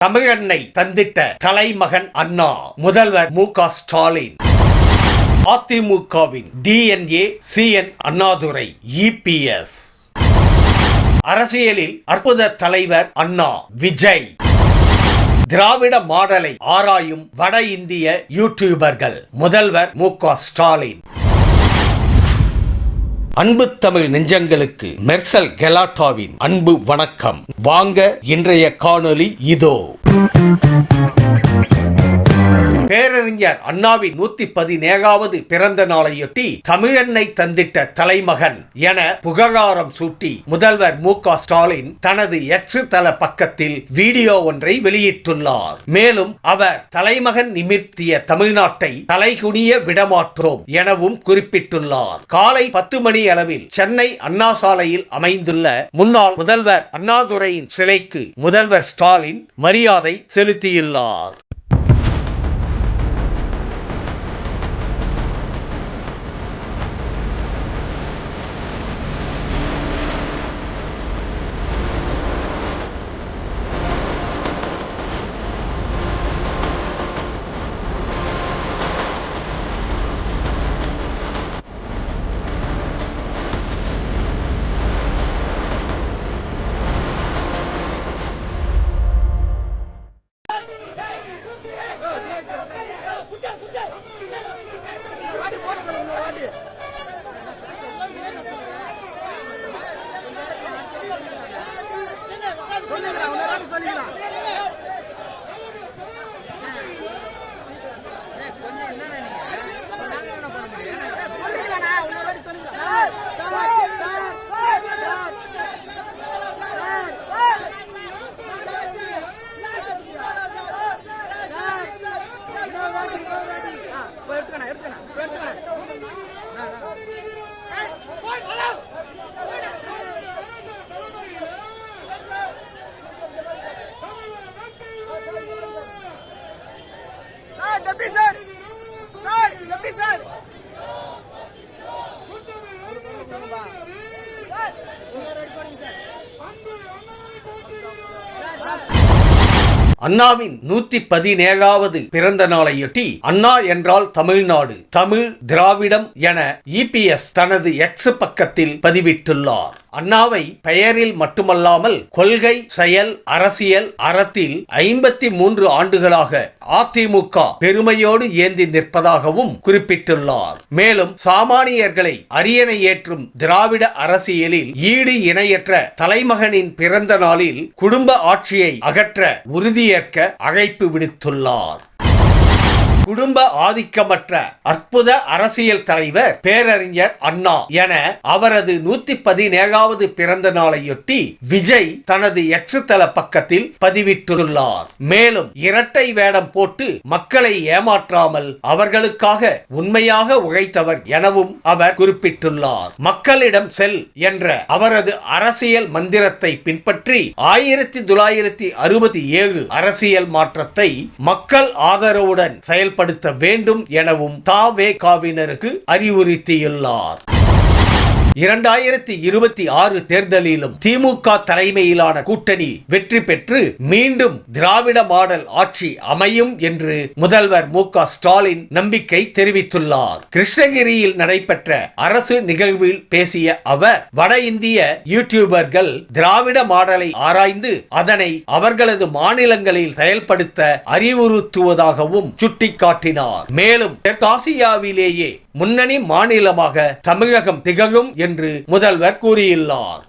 தமிழன்னை தந்திட்ட தலைமகன் அண்ணா, முதல்வர் மு.க. ஸ்டாலின். அதிமுகவின் DNA CN அண்ணாதுரை EPS. அரசியலில் அற்புத தலைவர் அண்ணா விஜய். திராவிட மாடலை ஆராயும் வட இந்திய யூடியூபர்கள் முதல்வர் மு.க. ஸ்டாலின். அன்பு தமிழ் நெஞ்சங்களுக்கு மெர்சல் கெலாட்டாவின் அன்பு வணக்கம். வாங்க இன்றைய காணொளி இதோ. பேரறிஞர் அண்ணாவின் 117வது பிறந்த நாளையொட்டி தமிழன்னை தந்திட்ட தலைமகன் என புகழாரம் சூட்டி முதல்வர் மு.க. ஸ்டாலின் தனது எக்ஸ் தள பக்கத்தில் வீடியோ ஒன்றை வெளியிட்டுள்ளார். மேலும் அவர் தலைமகன் நிமிர்த்திய தமிழ்நாட்டை தலைகுனிய விடமாற்றோம் எனவும் குறிப்பிட்டுள்ளார். காலை 10 மணி அளவில் சென்னை அண்ணா சாலையில் அமைந்துள்ள முன்னாள் முதல்வர் அண்ணாதுரையின் சிலைக்கு முதல்வர் ஸ்டாலின் மரியாதை செலுத்தியுள்ளார். அண்ணாவின் 117வது பிறந்த நாளையொட்டி அண்ணா என்றால் தமிழ்நாடு, தமிழ், திராவிடம் என EPS தனது எக்ஸ் பக்கத்தில் பதிவிட்டுள்ளார். அண்ணாவை பெயரில் மட்டுமல்லாமல் கொள்கை, செயல், அரசியல், அறத்தில் 53 ஆண்டுகளாக அதிமுக பெருமையோடு ஏந்தி நிற்பதாகவும் குறிப்பிட்டுள்ளார். மேலும் சாமானியர்களை அரியணை ஏற்றும் திராவிட அரசியலில் ஈடு இணையற்ற தலைமகனின் பிறந்த நாளில் குடும்ப ஆட்சியை அகற்ற உறுதியேற்க அழைப்பு விடுத்துள்ளார். குடும்ப ஆதிக்கமற்ற அற்புத அரசியல் தலைவர் பேரறிஞர் அண்ணா என அவரது 117வது பிறந்த நாளையொட்டி விஜய் தனது எக்ஸ் தள பக்கத்தில் பதிவிட்டுள்ளார். மேலும் இரட்டை வேடம் போட்டு மக்களை ஏமாற்றாமல் அவர்களுக்காக உண்மையாக உழைத்தவர் எனவும் அவர் குறிப்பிட்டுள்ளார். மக்களிடம் செல் என்ற அவரது அரசியல் மந்திரத்தை பின்பற்றி 1967 அரசியல் மாற்றத்தை மக்கள் ஆதரவுடன் செயல்படுத்த வேண்டும் எனவும் த.வே.க.வினருக்கு அறிவுறுத்தியுள்ளார். 2026 தேர்தலிலும் திமுக தலைமையிலான கூட்டணி வெற்றி பெற்று மீண்டும் திராவிட மாடல் ஆட்சி அமையும் என்று முதல்வர் மு.க. ஸ்டாலின் நம்பிக்கை தெரிவித்துள்ளார். கிருஷ்ணகிரியில் நடைபெற்ற அரசு நிகழ்வில் பேசிய அவர் வட இந்திய யூடியூபர்கள் திராவிட மாடலை ஆராய்ந்து அதனை அவர்களது மாநிலங்களில் செயல்படுத்த அறிவுறுத்துவதாகவும் சுட்டிக்காட்டினார். மேலும் தெற்காசியாவிலேயே முன்னணி மாநிலமாக தமிழகம் திகழும் என்று முதல்வர் கூறியுள்ளார்.